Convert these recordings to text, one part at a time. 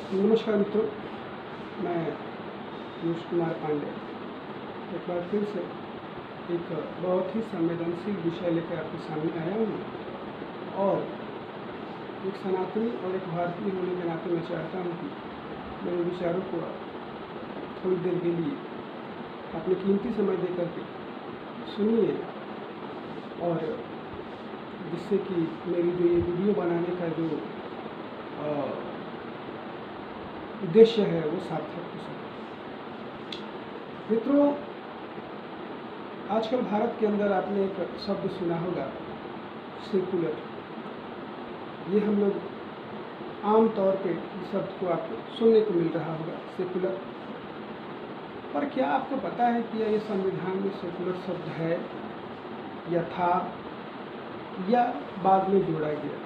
नमस्कार मित्रों, मैं पीयूष कुमार पांडे एक बार फिर से एक बहुत ही संवेदनशील विषय लेकर आपके सामने आया हूँ। और एक सनातनी और एक भारतीय होने के नाते मैं चाहता हूँ कि मेरे विचारों को थोड़ी देर के लिए अपने कीमती समय दे करके सुनिए, और जिससे कि मेरी जो ये वीडियो बनाने का जो उद्देश्य है वो सार्थक हो सके। मित्रों, आजकल भारत के अंदर आपने एक शब्द सुना होगा, सेकुलर। ये हम लोग आम तौर पे इस शब्द को आपको सुनने को मिल रहा होगा, सेकुलर। पर क्या आपको पता है कि ये संविधान में सेकुलर शब्द है या था या बाद में जोड़ा गया?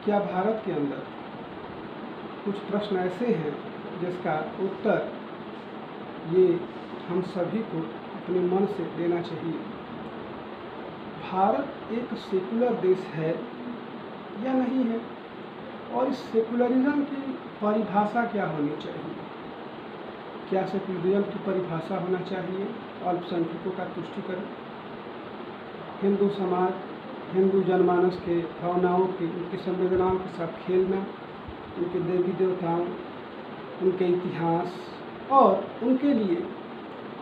क्या भारत के अंदर कुछ प्रश्न ऐसे हैं जिसका उत्तर ये हम सभी को अपने मन से देना चाहिए। भारत एक सेकुलर देश है या नहीं है? और इस सेकुलरिज्म की परिभाषा क्या होनी चाहिए? क्या सेकुलरिज्म की परिभाषा होना चाहिए अल्पसंख्यकों का तुष्टीकरण, हिंदू समाज, हिंदू जनमानस के भावनाओं की, उनकी संवेदनाओं के साथ खेलना, उनके देवी देवताओं, उनके इतिहास और उनके लिए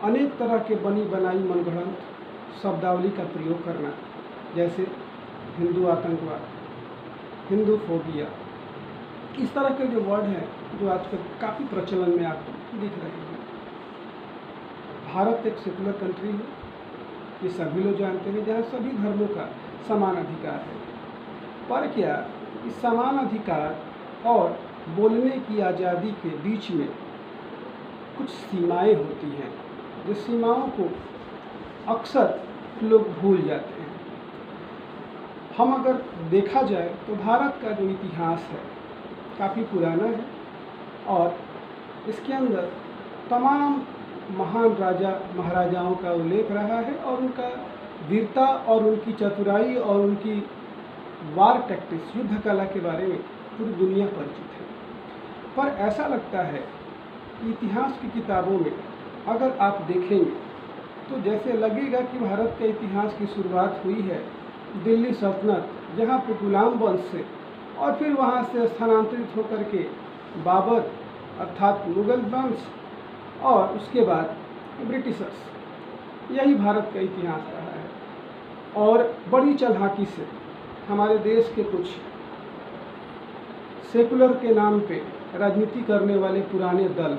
अनेक तरह के बनी बनाई मनगढ़ंत शब्दावली का प्रयोग करना, जैसे हिंदू आतंकवाद, हिंदू फोबिया, इस तरह के जो वर्ड हैं जो आजकल काफ़ी प्रचलन में आपको दिख रहे हैं। भारत एक सेकुलर कंट्री है, ये सभी लोग जानते हैं, जहाँ सभी धर्मों का समान अधिकार है। पर क्या इस समान अधिकार और बोलने की आज़ादी के बीच में कुछ सीमाएं होती हैं, जिस सीमाओं को अक्सर लोग भूल जाते हैं। हम अगर देखा जाए तो भारत का जो इतिहास है काफ़ी पुराना है, और इसके अंदर तमाम महान राजा महाराजाओं का उल्लेख रहा है, और उनका वीरता और उनकी चतुराई और उनकी वार टैक्टिक्स, युद्ध कला के बारे में पूरी दुनिया परिचित है। पर ऐसा लगता है कि इतिहास की किताबों में अगर आप देखेंगे तो जैसे लगेगा कि भारत के इतिहास की शुरुआत हुई है दिल्ली सल्तनत, जहाँ पे गुलाम वंश से, और फिर वहाँ से स्थानांतरित होकर के बाबर अर्थात मुगल वंश, और उसके बाद ब्रिटिशर्स। यही भारत का इतिहास रहा है। और बड़ी चालाकी से हमारे देश के कुछ सेकुलर के नाम पे राजनीति करने वाले पुराने दल,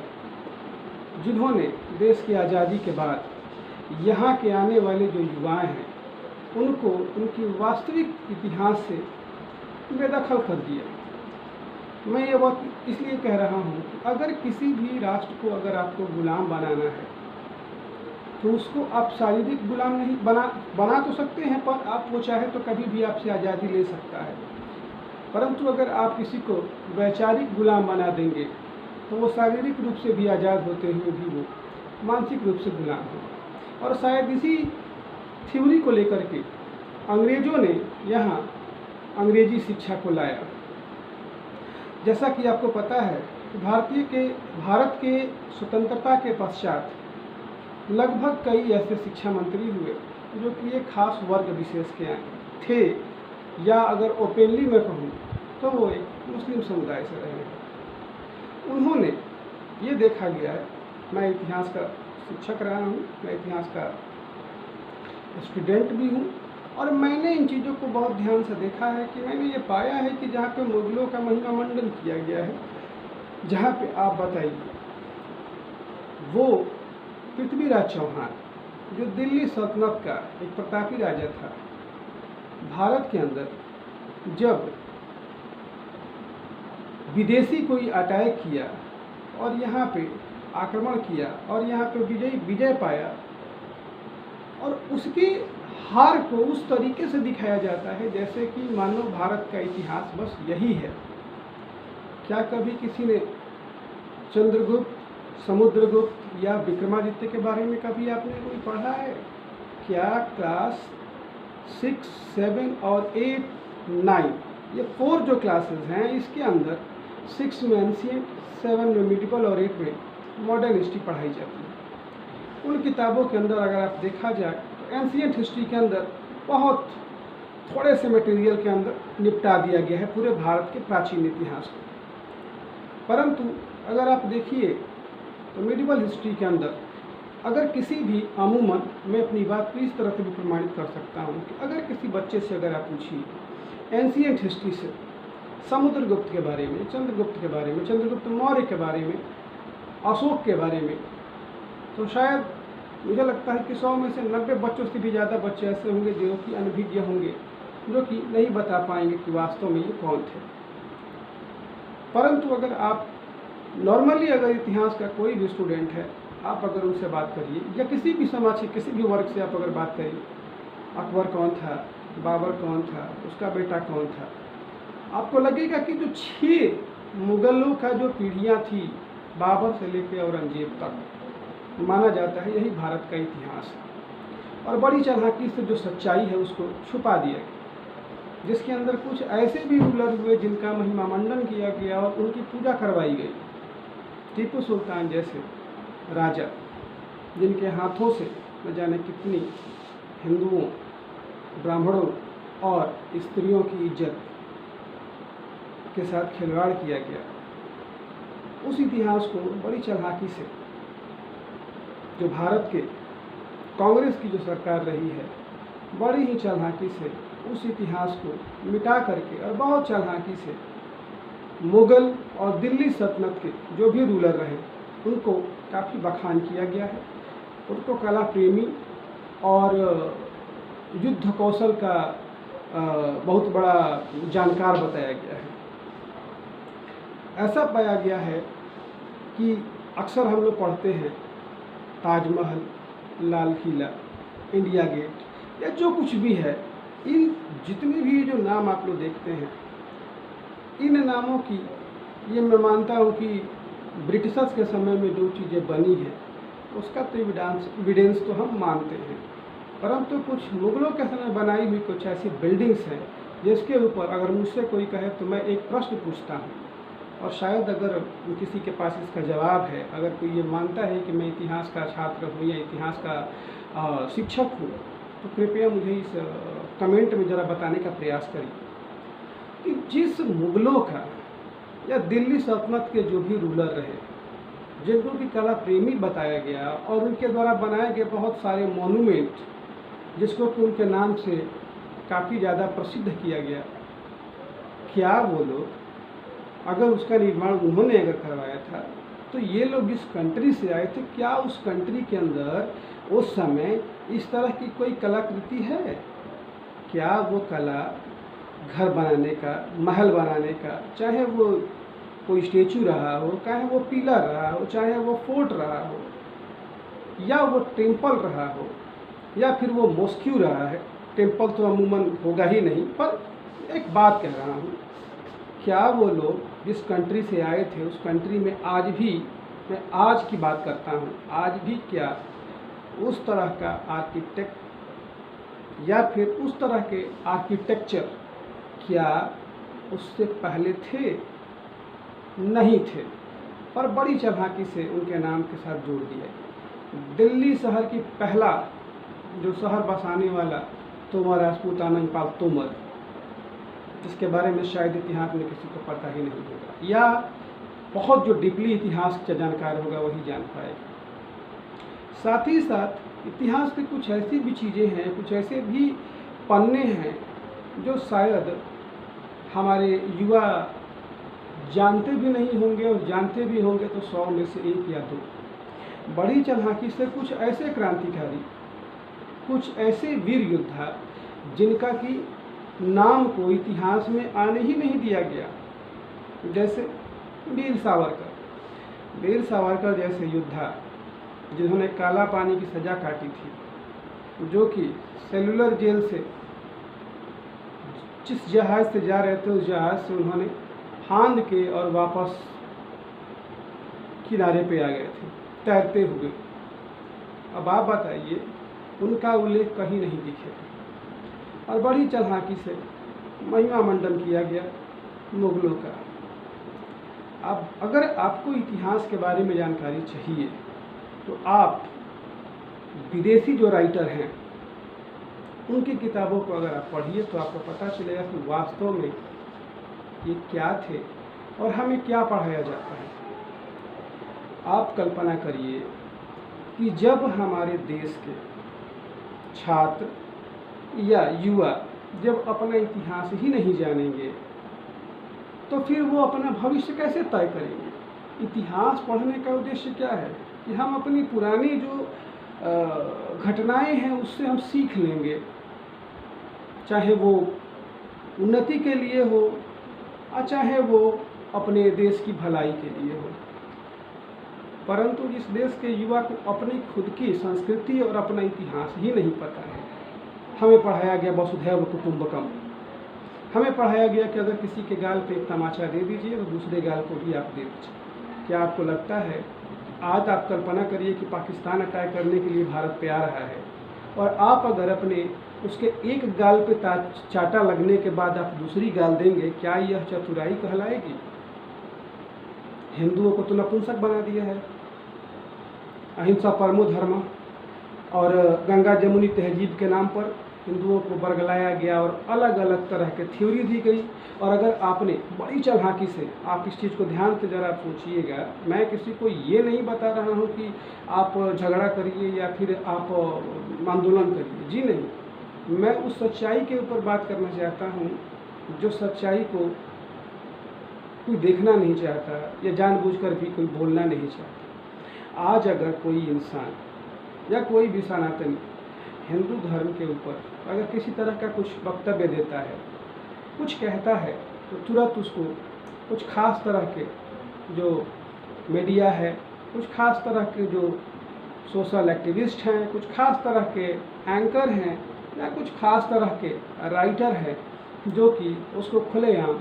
जिन्होंने देश की आज़ादी के बाद यहाँ के आने वाले जो युवाएं हैं उनको उनकी वास्तविक इतिहास से बेदखल कर दिया। मैं ये बात इसलिए कह रहा हूँ कि अगर किसी भी राष्ट्र को अगर आपको गुलाम बनाना है तो उसको आप शारीरिक गुलाम नहीं बना तो सकते हैं, पर आप वो चाहे तो कभी भी आपसे आज़ादी ले सकता है। परंतु अगर आप किसी को वैचारिक गुलाम बना देंगे तो वो शारीरिक रूप से भी आज़ाद होते हुए भी वो मानसिक रूप से गुलाम होगा। और शायद इसी थ्योरी को लेकर के अंग्रेज़ों ने यहाँ अंग्रेजी शिक्षा को लाया। जैसा कि आपको पता है भारत के स्वतंत्रता के पश्चात लगभग कई ऐसे शिक्षा मंत्री हुए जो कि एक खास वर्ग विशेष के थे, या अगर ओपनली मैं कहूँ तो वो एक मुस्लिम समुदाय से रहे हैं। उन्होंने ये देखा गया है, मैं इतिहास का शिक्षक रहा हूँ, मैं इतिहास का स्टूडेंट भी हूँ, और मैंने इन चीज़ों को बहुत ध्यान से देखा है कि मैंने ये पाया है कि जहाँ पे मुगलों का महिमा मंडन किया गया है, जहाँ पे आप बताइए वो पृथ्वीराज चौहान जो दिल्ली सल्तनत का एक प्रतापी राजा था, भारत के अंदर जब विदेशी कोई अटैक किया और यहाँ पे आक्रमण किया और यहाँ पे विजय पाया, और उसकी हार को उस तरीके से दिखाया जाता है जैसे कि मानो भारत का इतिहास बस यही है। क्या कभी किसी ने चंद्रगुप्त, समुद्रगुप्त या विक्रमादित्य के बारे में कभी आपने कोई पढ़ा है? क्या क्लास 6, 7 और 8, 9 ये 4 जो क्लासेस हैं, इसके अंदर 6 में एंशिएंट, 7 में मिडिवल और 8 में मॉडर्न हिस्ट्री पढ़ाई जाती है। उन किताबों के अंदर अगर आप देखा जाए तो एंशिएंट हिस्ट्री के अंदर बहुत थोड़े से मटेरियल के अंदर निपटा दिया गया है पूरे भारत के प्राचीन इतिहास को। परंतु अगर आप देखिए तो मिडिवल हिस्ट्री के अंदर अगर किसी भी अमूमन, मैं अपनी बात को इस तरह से भी प्रमाणित कर सकता हूँ कि अगर किसी बच्चे से अगर आप पूछिए एंशिएंट हिस्ट्री से समुद्रगुप्त के बारे में, चंद्रगुप्त के बारे में, चंद्रगुप्त मौर्य के बारे में, अशोक के बारे में, तो शायद मुझे लगता है कि 100 में से 90 बच्चों से भी ज़्यादा बच्चे ऐसे होंगे जो कि अनभिज्ञ होंगे, जो कि नहीं बता पाएंगे कि वास्तव में ये कौन थे। परंतु अगर आप नॉर्मली अगर इतिहास का कोई भी स्टूडेंट है, आप अगर उनसे बात करिए या किसी भी समाज के किसी भी वर्ग से आप अगर बात करिए, अकबर कौन था, बाबर कौन था, उसका बेटा कौन था, आपको लगेगा कि जो 6 मुगलों का जो पीढ़ियाँ थी, बाबर से लेकर औरंगजेब तक, माना जाता है यही भारत का इतिहास है। और बड़ी चालाकी से जो सच्चाई है उसको छुपा दिया गया, जिसके अंदर कुछ ऐसे भी रूलर हुए जिनका महिमा मंडन किया गया और उनकी पूजा करवाई गई। टीपू सुल्तान जैसे राजा, जिनके हाथों से न जाने कितनी हिंदुओं, ब्राह्मणों और स्त्रियों की इज्जत के साथ खिलवाड़ किया गया, उस इतिहास को बड़ी चालाकी से जो भारत के कांग्रेस की जो सरकार रही है, बड़ी ही चालाकी से उस इतिहास को मिटा करके और बहुत चालाकी से मुगल और दिल्ली सल्तनत के जो भी रूलर रहे उनको काफ़ी बखान किया गया है। उनको कला प्रेमी और युद्ध कौशल का बहुत बड़ा जानकार बताया गया है। ऐसा पाया गया है कि अक्सर हम लोग पढ़ते हैं ताजमहल, लाल किला, इंडिया गेट या जो कुछ भी है, इन जितने भी जो नाम आप लोग देखते हैं, इन नामों की ये मैं मानता हूँ कि ब्रिटिशर्स के समय में जो चीज़ें बनी हैं उसका तो एविडेंस तो हम मानते हैं, परंतु कुछ मुगलों के समय बनाई हुई कुछ ऐसी बिल्डिंग्स हैं जिसके ऊपर अगर मुझसे कोई कहे तो मैं एक प्रश्न पूछता हूँ, और शायद अगर किसी के पास इसका जवाब है, अगर कोई ये मानता है कि मैं इतिहास का छात्र हूँ या इतिहास का शिक्षक हूँ, तो कृपया मुझे इस कमेंट में ज़रा बताने का प्रयास करिए कि जिस मुगलों का या दिल्ली सल्तनत के जो भी रूलर रहे, जिनको की कला प्रेमी बताया गया और उनके द्वारा बनाए गए बहुत सारे मॉन्यूमेंट, जिसको कि उनके नाम से काफ़ी ज़्यादा प्रसिद्ध किया गया, क्या वो लोग अगर उसका निर्माण उन्होंने अगर करवाया था तो ये लोग जिस कंट्री से आए थे, क्या उस कंट्री के अंदर उस समय इस तरह की कोई कलाकृति है? क्या वो कला घर बनाने का, महल बनाने का, चाहे वो कोई स्टेचू रहा हो, चाहे वो पिलर रहा हो, चाहे वो फोर्ट रहा हो, या वो टेम्पल रहा हो, या फिर वो मॉस्क्यू रहा है, टेम्पल तो अमूमन होगा ही नहीं, पर एक बात कह रहा हूँ, क्या वो लोग जिस कंट्री से आए थे उस कंट्री में आज भी, मैं आज की बात करता हूँ, आज भी क्या उस तरह का आर्किटेक्ट या फिर उस तरह के आर्किटेक्चर क्या उससे पहले थे? नहीं थे, पर बड़ी चालाकी से उनके नाम के साथ जोड़ दिया गया। दिल्ली शहर की पहला जो शहर बसाने वाला तोमर राजपूत आनंदपाल तोमर, जिसके बारे में शायद इतिहास में किसी को पता ही नहीं होगा, या बहुत जो डीपली इतिहास का जानकार होगा वही जान पाएगा। साथ ही साथ इतिहास की कुछ ऐसी भी चीज़ें हैं, कुछ ऐसे भी पन्ने हैं जो शायद हमारे युवा जानते भी नहीं होंगे, और जानते भी होंगे तो 100 में से 1 या 2। बड़ी चालाकी से कुछ ऐसे क्रांतिकारी, कुछ ऐसे वीर योद्धा जिनका कि नाम को इतिहास में आने ही नहीं दिया गया, जैसे वीर सावरकर। वीर सावरकर जैसे योद्धा जिन्होंने काला पानी की सज़ा काटी थी, जो कि सेलुलर जेल से जिस जहाज़ से जा रहे थे उस जहाज़ से उन्होंने फांद के और वापस किनारे पे आ गए थे तैरते हुए। अब आप बताइए, उनका उल्लेख कहीं नहीं दिखेगा, और बड़ी चालाकी से महिमा मंडन किया गया मुगलों का। आप अगर आपको इतिहास के बारे में जानकारी चाहिए तो आप विदेशी जो राइटर हैं उनकी किताबों को अगर आप पढ़िए तो आपको पता चलेगा कि वास्तव में ये क्या थे और हमें क्या पढ़ाया जाता है। आप कल्पना करिए कि जब हमारे देश के छात्र या युवा जब अपना इतिहास ही नहीं जानेंगे तो फिर वो अपना भविष्य कैसे तय करेंगे। इतिहास पढ़ने का उद्देश्य क्या है कि हम अपनी पुरानी जो घटनाएं हैं उससे हम सीख लेंगे, चाहे वो उन्नति के लिए हो और चाहे वो अपने देश की भलाई के लिए हो। परंतु जिस देश के युवा को अपनी खुद की संस्कृति और अपना इतिहास ही नहीं पता है, हमें पढ़ाया गया वसुधैव कुटुंबकम, हमें पढ़ाया गया कि अगर किसी के गाल पे एक तमाचा दे दीजिए तो दूसरे गाल को भी आप दे दीजिए। क्या आपको लगता है, आज आप कल्पना करिए कि पाकिस्तान अटैक करने के लिए भारत पे आ रहा है और आप अगर अपने उसके एक गाल पे चाटा लगने के बाद आप दूसरी गाल देंगे, क्या यह चतुराई कहलाएगी? हिंदुओं को तो नपुंसक बना दिया है। अहिंसा परमो धर्म और गंगा जमुनी तहजीब के नाम पर हिंदुओं को बरगलाया गया और अलग अलग तरह के थ्योरी दी गई। और अगर आपने बड़ी चालाकी से, आप इस चीज़ को ध्यान से ज़रा सोचिएगा, मैं किसी को ये नहीं बता रहा हूँ कि आप झगड़ा करिए या फिर आप आंदोलन करिए, जी नहीं, मैं उस सच्चाई के ऊपर बात करना चाहता हूँ जो सच्चाई को कोई देखना नहीं चाहता या जानबूझकर भी कोई बोलना नहीं चाहता। आज अगर कोई इंसान या कोई भी सनातनी हिंदू धर्म के ऊपर अगर किसी तरह का कुछ वक्तव्य देता है, कुछ कहता है, तो तुरंत उसको कुछ खास तरह के जो मीडिया है, कुछ खास तरह के जो सोशल एक्टिविस्ट हैं, कुछ खास तरह के एंकर हैं या कुछ खास तरह के राइटर हैं जो कि उसको खुलेआम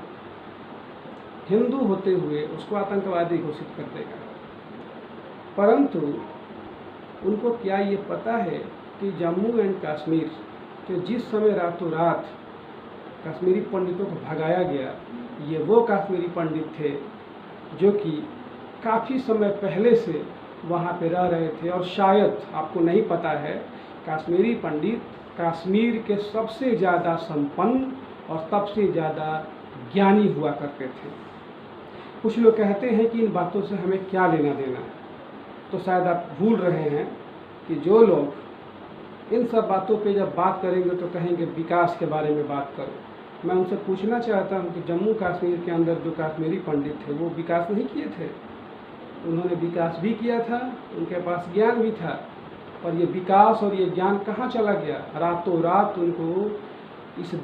हिंदू होते हुए उसको आतंकवादी घोषित कर देगा। परंतु उनको क्या ये पता है कि जम्मू एंड कश्मीर के जिस समय रातों रात कश्मीरी पंडितों को भगाया गया, ये वो कश्मीरी पंडित थे जो कि काफ़ी समय पहले से वहाँ पे रह रहे थे और शायद आपको नहीं पता है, कश्मीरी पंडित कश्मीर के सबसे ज़्यादा संपन्न और सबसे ज़्यादा ज्ञानी हुआ करते थे। कुछ लोग कहते हैं कि इन बातों से हमें क्या लेना देना है, तो शायद आप भूल रहे हैं कि जो लोग इन सब बातों पे जब बात करेंगे तो कहेंगे विकास के बारे में बात करो। मैं उनसे पूछना चाहता हूं कि जम्मू कश्मीर के अंदर जो कश्मीरी पंडित थे वो विकास नहीं किए थे? उन्होंने विकास भी किया था, उनके पास ज्ञान भी था, पर ये विकास और ये ज्ञान कहाँ चला गया? रातों रात उनको इस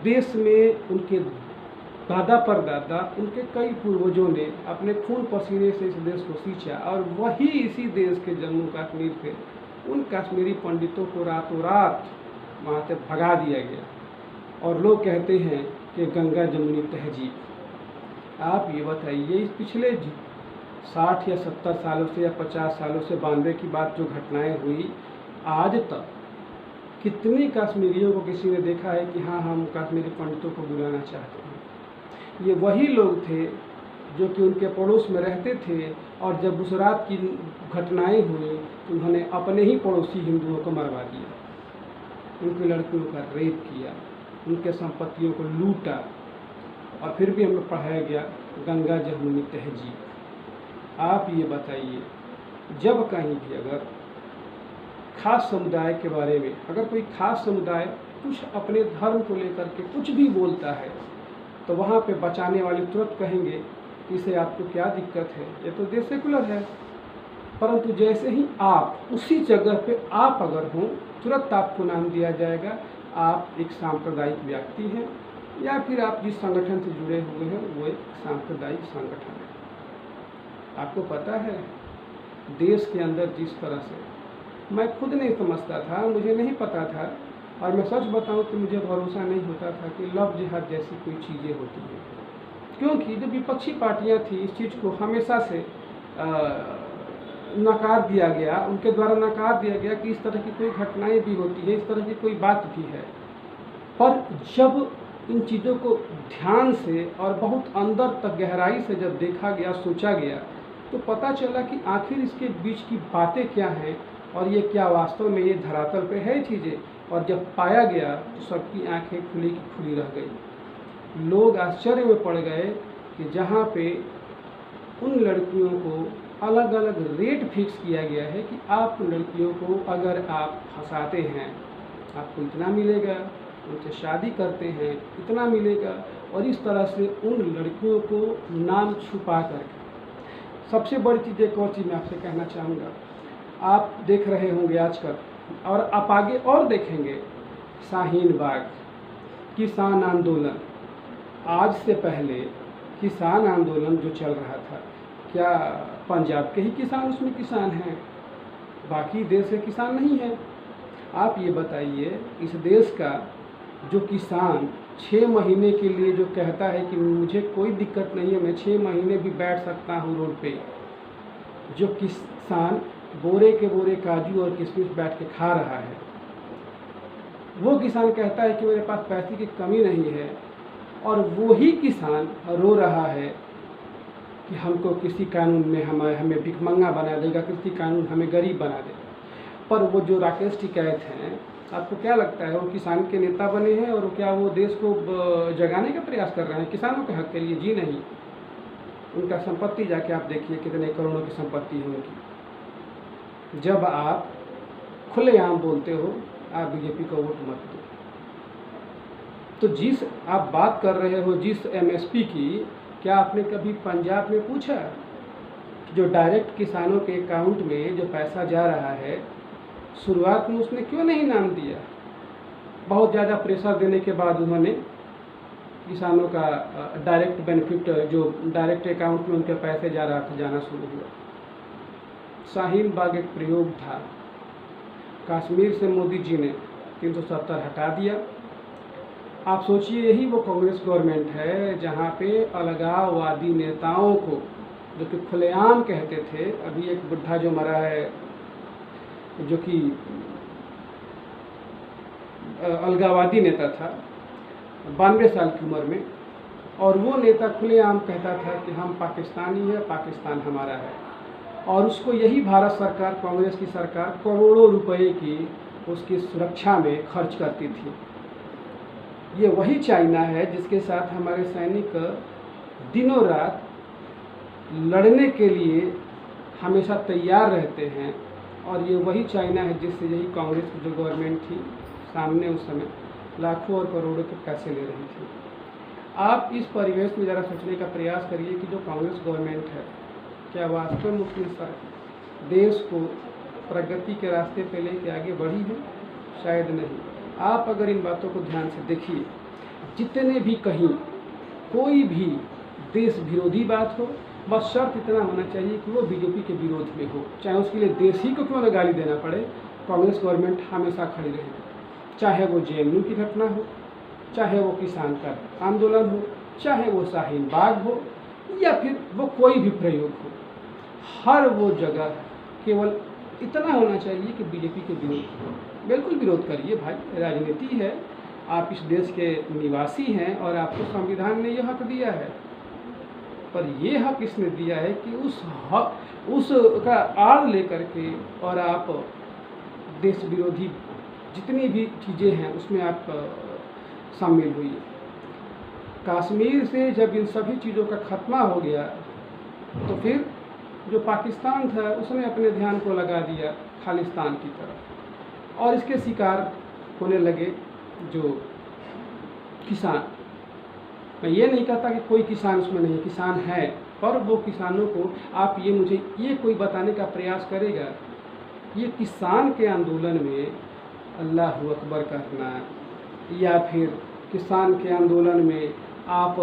देश में उनके दादा परदादा, उनके कई पूर्वजों ने अपने खून पसीने से इस देश को सींचा और वही इसी देश के जम्मू कश्मीर के उन कश्मीरी पंडितों को रातों रात वहाँ से भगा दिया गया। और लोग कहते हैं कि गंगा जमुनी तहजीब। आप ये बताइए, इस पिछले 60 या 70 सालों से या 50 सालों से 92 की बात जो घटनाएं हुई, आज तक कितनी कश्मीरियों को किसी ने देखा है कि हाँ हम कश्मीरी पंडितों को बुलाना चाहते हैं? ये वही लोग थे जो कि उनके पड़ोस में रहते थे और जब उस रात की घटनाएं हुई तो उन्होंने अपने ही पड़ोसी हिंदुओं को मरवा दिया, उनकी लड़कियों का रेप किया, उनके संपत्तियों को लूटा और फिर भी हमें पढ़ाया गया गंगा जमुनी तहजीब। आप ये बताइए, जब कहीं भी अगर खास समुदाय के बारे में अगर कोई खास समुदाय कुछ अपने धर्म को लेकर के कुछ भी बोलता है तो वहाँ पे बचाने वाले तुरंत कहेंगे कि इसे आपको क्या दिक्कत है, ये तो देश सेकुलर है। परंतु जैसे ही आप उसी जगह पे आप अगर हों, तुरंत आपको नाम दिया जाएगा आप एक सांप्रदायिक व्यक्ति हैं या फिर आप जिस संगठन से जुड़े हुए हैं वो एक सांप्रदायिक संगठन है। आपको पता है देश के अंदर जिस तरह से मैं खुद नहीं समझता था, मुझे नहीं पता था और मैं सच बताऊं तो मुझे भरोसा नहीं होता था कि लव जिहाद जैसी कोई चीज़ें होती हैं, क्योंकि जो विपक्षी पार्टियां थी इस चीज़ को हमेशा से नकार दिया गया, उनके द्वारा नकार दिया गया कि इस तरह की कोई घटनाएं भी होती है, इस तरह की कोई बात भी है। पर जब इन चीज़ों को ध्यान से और बहुत अंदर तक गहराई से जब देखा गया, सोचा गया, तो पता चला कि आखिर इसके बीच की बातें क्या हैं और ये क्या वास्तव में ये धरातल पे है चीज़ें। और जब पाया गया तो सबकी आंखें खुली की खुली रह गई। लोग आश्चर्य में पड़ गए कि जहाँ पे उन लड़कियों को अलग अलग रेट फिक्स किया गया है कि आप लड़कियों को अगर आप फंसाते हैं आपको इतना मिलेगा, उनसे शादी करते हैं इतना मिलेगा, और इस तरह से उन लड़कियों को नाम छुपा करके। सबसे बड़ी चीज़ एक और चीज़ मैं आपसे कहना चाहूँगा, आप देख रहे होंगे आजकल और आप आगे और देखेंगे, शाहीन बाग किसान आंदोलन। आज से पहले किसान आंदोलन जो चल रहा था, क्या पंजाब के ही किसान उसमें किसान हैं, बाकी देश के किसान नहीं हैं? आप ये बताइए, इस देश का जो किसान 6 महीने के लिए जो कहता है कि मुझे कोई दिक्कत नहीं है, मैं 6 महीने भी बैठ सकता हूँ रोड पे, जो किसान बोरे के बोरे काजू और किशमिश बैठ के खा रहा है, वो किसान कहता है कि मेरे पास पैसे की कमी नहीं है, और वो ही किसान रो रहा है कि हमको किसी कानून में हमें भिखमंगा बना देगा, किसी कानून हमें गरीब बना देगा। पर वो जो राकेश टिकैत हैं, आपको क्या लगता है वो किसान के नेता बने हैं और क्या वो देश को जगाने का प्रयास कर रहे हैं किसानों के हक के लिए? जी नहीं। उनका संपत्ति जाके आप देखिए कितने करोड़ों की संपत्ति है उनकी। जब आप खुलेआम बोलते हो आप बीजेपी को वोट मत दो, तो जिस आप बात कर रहे हो जिस एमएसपी की, क्या आपने कभी पंजाब में पूछा जो डायरेक्ट किसानों के अकाउंट में जो पैसा जा रहा है, शुरुआत में उसने क्यों नहीं नाम दिया? बहुत ज़्यादा प्रेशर देने के बाद उन्होंने किसानों का डायरेक्ट बेनिफिट जो डायरेक्ट अकाउंट में उनके पैसे जा रहा था जाना शुरू हुआ। शाहीन बाग एक प्रयोग था। कश्मीर से मोदी जी ने 370 हटा दिया। आप सोचिए, यही वो कांग्रेस गवर्नमेंट है जहाँ पे अलगाववादी नेताओं को, जो कि खुलेआम कहते थे, अभी एक बुढ़ा जो मरा है जो कि अलगाववादी नेता था 92 साल की उम्र में, और वो नेता खुलेआम कहता था कि हम पाकिस्तानी है, पाकिस्तान हमारा है, और उसको यही भारत सरकार, कांग्रेस की सरकार करोड़ों रुपए की उसकी सुरक्षा में खर्च करती थी। ये वही चाइना है जिसके साथ हमारे सैनिक दिनों रात लड़ने के लिए हमेशा तैयार रहते हैं, और ये वही चाइना है जिससे यही कांग्रेस की जो गवर्नमेंट थी सामने उस समय लाखों और करोड़ों के पैसे ले रही थी। आप इस परिवेश में ज़रा सोचने का प्रयास करिए कि जो कांग्रेस गवर्नमेंट है, क्या वास्तव में उसने देश को प्रगति के रास्ते पे लेके आगे बढ़ी है? शायद नहीं। आप अगर इन बातों को ध्यान से देखिए, जितने भी कहीं कोई भी देश विरोधी बात हो, बस शर्त इतना होना चाहिए कि वो बीजेपी के विरोध में हो, चाहे उसके लिए देश ही को क्यों न गाली देना पड़े, कांग्रेस गवर्नमेंट हमेशा खड़ी रहेगी। चाहे वो जेएनयू की घटना हो, चाहे वो किसान का आंदोलन हो, चाहे वो शाहीन बाग हो, या फिर वो कोई भी प्रयोग हो, हर वो जगह केवल इतना होना चाहिए कि बीजेपी के विरोध हो। बिल्कुल विरोध करिए भाई, राजनीति है, आप इस देश के निवासी हैं और आपको संविधान ने यह हक दिया है, पर ये हक इसने दिया है कि उसका आड़ लेकर के और आप देश विरोधी जितनी भी चीज़ें हैं उसमें आप शामिल हुई। कश्मीर से जब इन सभी चीज़ों का खात्मा हो गया तो फिर जो पाकिस्तान था उसने अपने ध्यान को लगा दिया खालिस्तान की तरफ, और इसके शिकार होने लगे जो किसान। मैं ये नहीं कहता कि कोई किसान उसमें नहीं, किसान है, पर वो किसानों को आप मुझे ये कोई बताने का प्रयास करेगा, ये किसान के आंदोलन में अल्लाह अकबर करना, या फिर किसान के आंदोलन में आप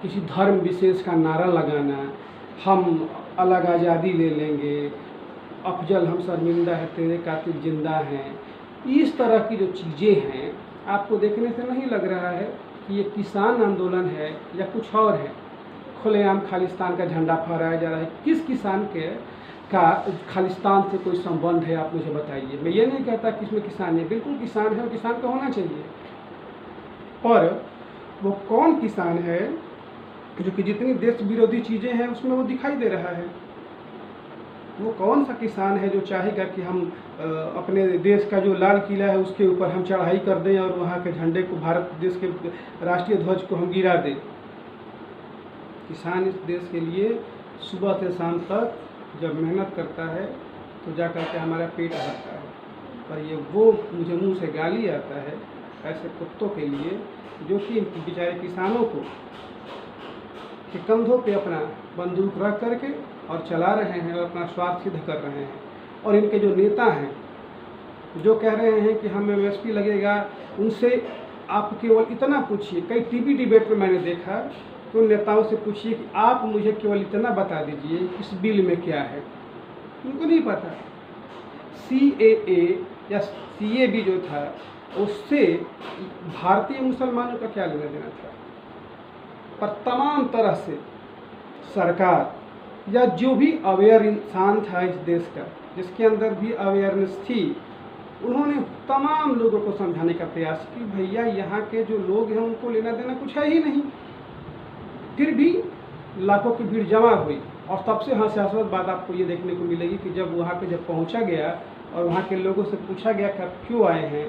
किसी धर्म विशेष का नारा लगाना, हम अलग आज़ादी ले लेंगे, अफजल हम शर्मिंदा है तेरे कातिल जिंदा हैं, इस तरह की जो चीज़ें हैं, आपको देखने से नहीं लग रहा है कि ये किसान आंदोलन है या कुछ और है? खुलेआम खालिस्तान का झंडा फहराया जा रहा है। किस किसान का खालिस्तान से कोई संबंध है, आप मुझे बताइए। मैं ये नहीं कहता कि इसमें किसान है, बिल्कुल किसान है और किसान का होना चाहिए, पर वो कौन किसान है जो कि जितनी देश विरोधी चीज़ें हैं उसमें वो दिखाई दे रहा है? वो कौन सा किसान है जो चाहेगा कि हम अपने देश का जो लाल किला है उसके ऊपर हम चढ़ाई कर दें और वहाँ के झंडे को, भारत देश के राष्ट्रीय ध्वज को हम गिरा दें? किसान इस देश के लिए सुबह से शाम तक जब मेहनत करता है तो जा कर के हमारा पेट भरता है, पर ये वो मुझे मुंह से गाली आता है ऐसे कुत्तों के लिए जो कि बेचारे किसानों को के कंधों पे अपना बंदूक रख करके और चला रहे हैं और अपना स्वार्थ सिद्ध कर रहे हैं। और इनके जो नेता हैं जो कह रहे हैं कि हमें एमएसपी लगेगा, उनसे आप केवल इतना पूछिए, कई टीवी डिबेट में मैंने देखा तो उन नेताओं से पूछिए कि आप मुझे केवल इतना बता दीजिए इस बिल में क्या है, उनको नहीं पता। CAA या CAB जो था उससे भारतीय मुसलमानों का क्या लेना देना था? पर तमाम तरह से सरकार या जो भी अवेयर इंसान था इस देश का, जिसके अंदर भी अवेयरनेस थी, उन्होंने तमाम लोगों को समझाने का प्रयास कि भैया यहाँ के जो लोग हैं उनको लेना देना कुछ है ही नहीं। फिर भी लाखों की भीड़ जमा हुई। और सबसे हास्यास्पद बात आपको ये देखने को मिलेगी कि जब वहाँ पे जब पहुँचा गया और वहाँ के लोगों से पूछा गया कि आप क्यों आए हैं,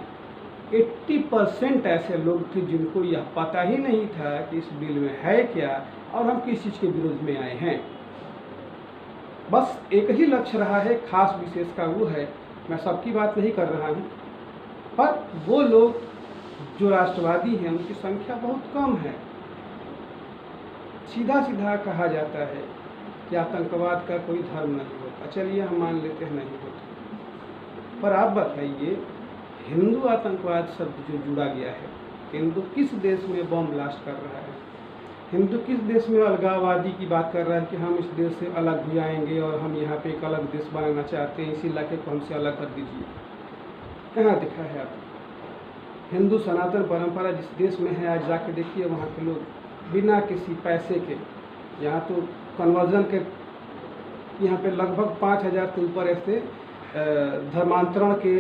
80% ऐसे लोग थे जिनको यह पता ही नहीं था कि इस बिल में है क्या और हम किस चीज़ के विरोध में आए हैं। बस एक ही लक्ष्य रहा है खास विशेष का, वो है, मैं सबकी बात नहीं कर रहा हूँ, पर वो लोग जो राष्ट्रवादी हैं उनकी संख्या बहुत कम है। सीधा सीधा कहा जाता है कि आतंकवाद का कोई धर्म नहीं होता। चलिए हम मान लेते हैं नहीं होता, पर आप बताइए हिंदू आतंकवाद शब्द जो जुड़ा गया है, हिंदू किस देश में बम ब्लास्ट कर रहा है? हिंदू किस देश में अलगाववादी की बात कर रहा है कि हम इस देश से अलग हो जाएंगे और हम यहाँ पे एक अलग देश बनाना चाहते हैं, इसी इलाके को हमसे अलग कर दीजिए? कहाँ दिखा है आप? हिंदू सनातन परंपरा जिस देश में है आज जाके देखिए, वहाँ के लोग बिना किसी पैसे के, यहाँ तो कन्वर्जन के यहाँ पे लगभग 5000 से ऊपर ऐसे धर्मांतरण के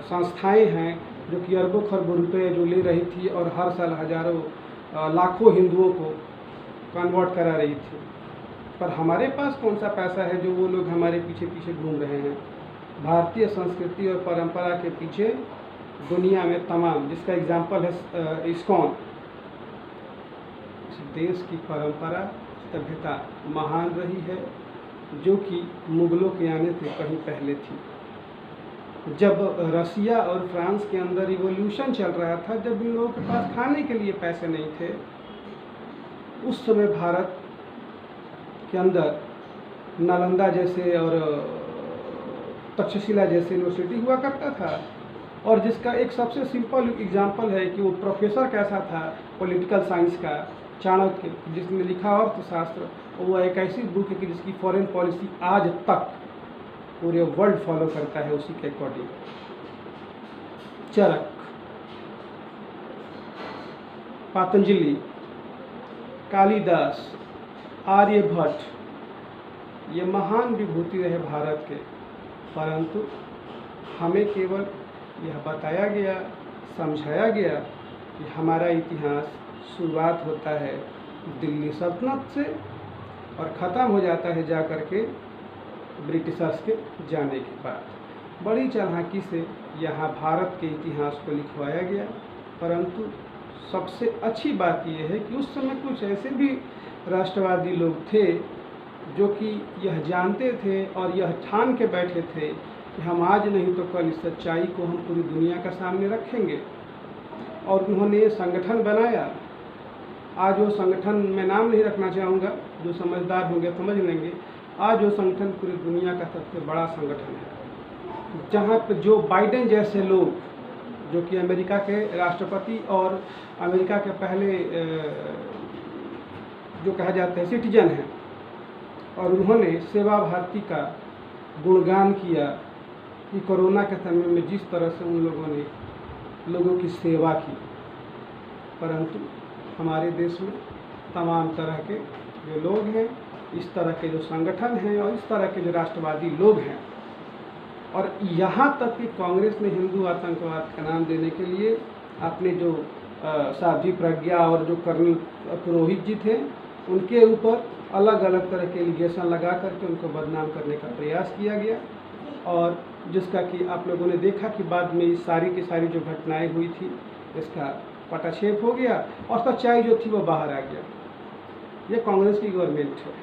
संस्थाएं हैं जो कि अरबों खरबों रुपए जो ले रही थी और हर साल हजारों लाखों हिंदुओं को कन्वर्ट करा रही थी। पर हमारे पास कौन सा पैसा है जो वो लोग हमारे पीछे पीछे घूम रहे हैं? भारतीय संस्कृति और परंपरा के पीछे दुनिया में तमाम, जिसका एग्जाम्पल है इस्कॉन। इस देश की परंपरा सभ्यता महान रही है जो कि मुगलों के आने से कहीं पहले थी। जब रसिया और फ्रांस के अंदर रिवॉल्यूशन चल रहा था, जब इन लोगों के पास खाने के लिए पैसे नहीं थे, उस समय भारत के अंदर नालंदा जैसे और तक्षशिला जैसे यूनिवर्सिटी हुआ करता था, और जिसका एक सबसे सिंपल एग्जाम्पल है कि वो प्रोफेसर कैसा था पॉलिटिकल साइंस का, चाणक्य, जिसने लिखा अर्थशास्त्र। वो एक ऐसी बुक है कि जिसकी फॉरेन पॉलिसी आज तक पूरे वर्ल्ड फॉलो करता है उसी के अकॉर्डिंग। चरक, पतंजलि, कालिदास, आर्यभट्ट, ये महान विभूति रहे भारत के, परंतु हमें केवल यह बताया गया, समझाया गया कि हमारा इतिहास शुरुआत होता है दिल्ली सल्तनत से और ख़त्म हो जाता है जा कर के ब्रिटिशर्स के जाने के बाद। बड़ी चालाकी से यहाँ भारत के इतिहास को लिखवाया गया, परंतु सबसे अच्छी बात यह है कि उस समय कुछ ऐसे भी राष्ट्रवादी लोग थे जो कि यह जानते थे और यह ठान के बैठे थे कि हम आज नहीं तो कल इस सच्चाई को हम पूरी दुनिया के सामने रखेंगे। और उन्होंने ये संगठन बनाया। आज वो संगठन, मैं नाम नहीं रखना चाहूँगा, जो समझदार होंगे समझ लेंगे, आज वो संगठन पूरी दुनिया का सबसे बड़ा संगठन है, जहाँ पर जो बाइडेन जैसे लोग, जो कि अमेरिका के राष्ट्रपति और अमेरिका के पहले जो कहा जाता है सिटीजन हैं, और उन्होंने सेवा भारती का गुणगान किया कि कोरोना के समय में जिस तरह से उन लोगों ने लोगों की सेवा की। परंतु हमारे देश में तमाम तरह के जो लोग हैं, इस तरह के जो संगठन हैं और इस तरह के जो राष्ट्रवादी लोग हैं, और यहाँ तक कि कांग्रेस ने हिंदू आतंकवाद का नाम देने के लिए अपने जो साध्वी प्रज्ञा और जो कर्नल पुरोहित जी थे उनके ऊपर अलग अलग तरह के एलिगेशन लगा करके उनको बदनाम करने का प्रयास किया गया, और जिसका कि आप लोगों ने देखा कि बाद में इस सारी की सारी जो घटनाएं हुई थी इसका पटाक्षेप हो गया और सच्चाई जो थी वो बाहर आ गया। ये कांग्रेस की गवर्नमेंट है।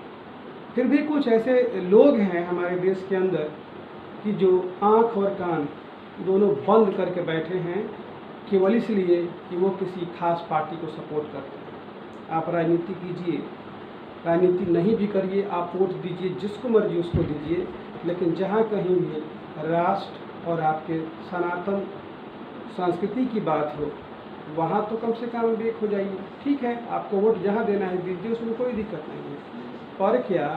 फिर भी कुछ ऐसे लोग हैं हमारे देश के अंदर कि जो आँख और कान दोनों बंद करके बैठे हैं केवल इसलिए कि वो किसी खास पार्टी को सपोर्ट करते हैं। आप राजनीति कीजिए, राजनीति नहीं भी करिए, आप वोट दीजिए, जिसको मर्जी उसको दीजिए, लेकिन जहाँ कहीं भी राष्ट्र और आपके सनातन संस्कृति की बात हो वहाँ तो कम से कम विवेक हो जाइए। ठीक है, आपको वोट जहाँ देना है दीजिए, उसमें कोई दिक्कत नहीं है। पर क्या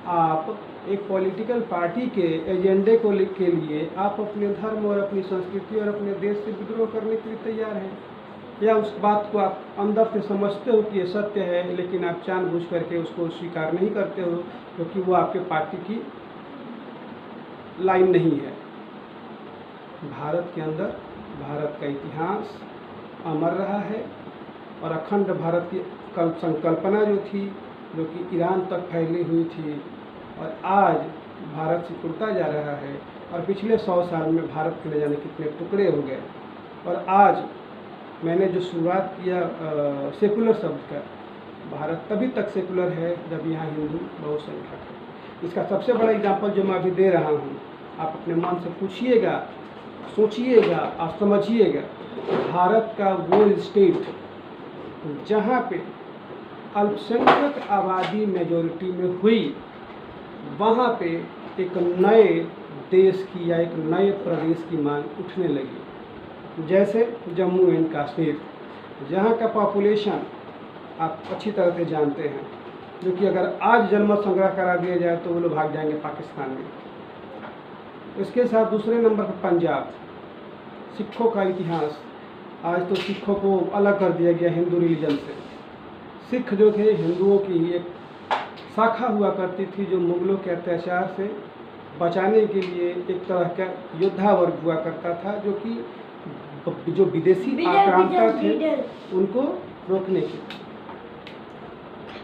आप एक पॉलिटिकल पार्टी के एजेंडे को के लिए आप अपने धर्म और अपनी संस्कृति और अपने देश से विद्रोह करने के लिए तैयार हैं? या उस बात को आप अंदर से समझते हो कि ये सत्य है, लेकिन आप जानबूझ करके उसको स्वीकार नहीं करते हो क्योंकि वो आपके पार्टी की लाइन नहीं है। भारत के अंदर भारत का इतिहास अमर रहा है और अखंड भारत की संकल्पना जो थी, जो कि ईरान तक फैली हुई थी, और आज भारत सिकुड़ता जा रहा है और पिछले 100 साल में भारत के ले जाने कितने टुकड़े हो गए। और आज मैंने जो शुरुआत किया सेकुलर शब्द का, भारत तभी तक सेकुलर है जब यहाँ हिंदू बहुसंख्यक है। इसका सबसे बड़ा एग्जाम्पल जो मैं अभी दे रहा हूँ, आप अपने मन से पूछिएगा, सोचिएगा और समझिएगा। भारत का वो स्टेट जहाँ पे अल्पसंख्यक आबादी मेजॉरिटी में हुई, वहाँ पे एक नए देश की या एक नए प्रदेश की मांग उठने लगी। जैसे जम्मू एंड कश्मीर, जहाँ का पॉपुलेशन आप अच्छी तरह से जानते हैं, जो कि अगर आज जनमत संग्रह करा दिया जाए तो वो लोग भाग जाएंगे पाकिस्तान में। इसके साथ दूसरे नंबर पर पंजाब। सिखों का इतिहास, आज तो सिखों को अलग कर दिया गया हिंदू रिलीजन से। सिख जो थे हिंदुओं की ही एक शाखा हुआ करती थी, जो मुगलों के अत्याचार से बचाने के लिए एक तरह का योद्धा वर्ग हुआ करता था, जो विदेशी आक्रांता थे उनको रोकने के।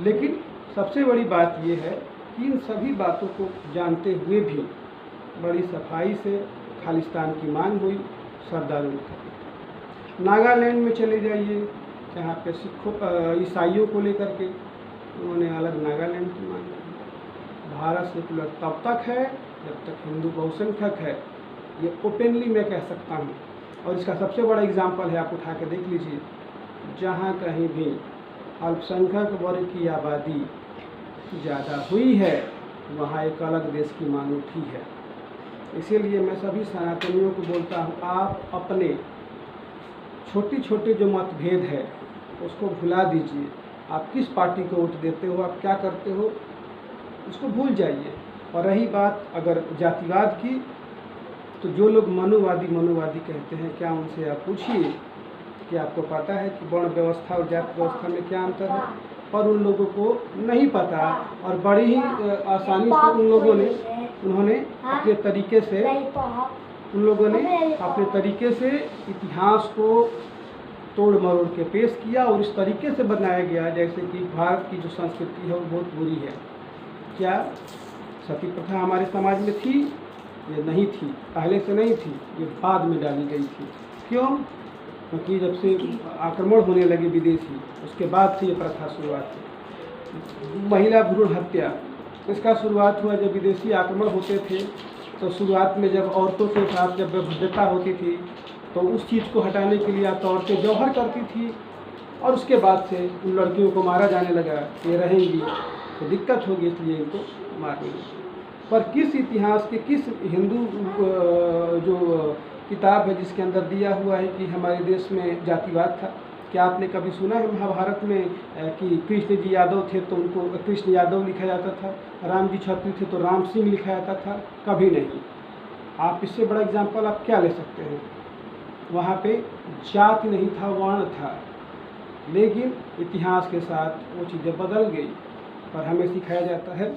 लेकिन सबसे बड़ी बात यह है कि इन सभी बातों को जानते हुए भी बड़ी सफाई से खालिस्तान की मांग हुई सरदारों की। नागालैंड में चले जाइए, जहाँ पे सिखों ईसाइयों को लेकर के उन्होंने अलग नागालैंड की मांग की। भारत सेकुलर तब तक है जब तक हिंदू बहुसंख्यक है, ये ओपनली मैं कह सकता हूँ। और इसका सबसे बड़ा एग्जाम्पल है, आप उठा के देख लीजिए, जहाँ कहीं भी अल्पसंख्यक वर्ग की आबादी ज़्यादा हुई है वहाँ एक अलग देश की मांग उठी है। इसीलिए मैं सभी सनातनियों को बोलता हूँ, आप अपने छोटे छोटे जो मतभेद है उसको भुला दीजिए। आप किस पार्टी को वोट देते हो, आप क्या करते हो, उसको भूल जाइए। और रही बात अगर जातिवाद की, तो जो लोग मनुवादी कहते हैं, क्या उनसे आप पूछिए कि आपको पता है कि वर्ण व्यवस्था और जाति व्यवस्था में क्या अंतर है? पर उन लोगों को नहीं पता, और बड़ी ही आसानी से उन्होंने अपने तरीके से इतिहास को तोड़ मरोड़ के पेश किया और इस तरीके से बनाया गया जैसे कि भारत की जो संस्कृति है वो बहुत बुरी है। क्या सती प्रथा हमारे समाज में थी? ये नहीं थी, पहले से नहीं थी, ये बाद में डाली गई थी। क्यों? क्योंकि जब से आक्रमण होने लगे विदेशी, उसके बाद से ये प्रथा शुरुआत हुई। महिला भ्रूण हत्या, इसका शुरुआत हुआ जब विदेशी आक्रमण होते थे। तो शुरुआत में जब औरतों के साथ जब भद्रता होती थी तो उस चीज़ को हटाने के लिए तो औरतें जौहर करती थी, और उसके बाद से उन लड़कियों को मारा जाने लगा। ये रहेंगी तो दिक्कत होगी, इसलिए इनको मारने लगे। पर किस इतिहास के, किस हिंदू जो किताब है जिसके अंदर दिया हुआ है कि हमारे देश में जातिवाद था? क्या आपने कभी सुना है महाभारत में कि कृष्ण जी यादव थे तो उनको कृष्ण यादव लिखा जाता था, राम जी क्षत्रिय थे तो राम सिंह लिखा जाता था? कभी नहीं। आप इससे बड़ा एग्जाम्पल आप क्या ले सकते हैं? वहाँ पे जाति नहीं था, वर्ण था, लेकिन इतिहास के साथ वो चीज़ें बदल गई। पर हमें सिखाया जाता है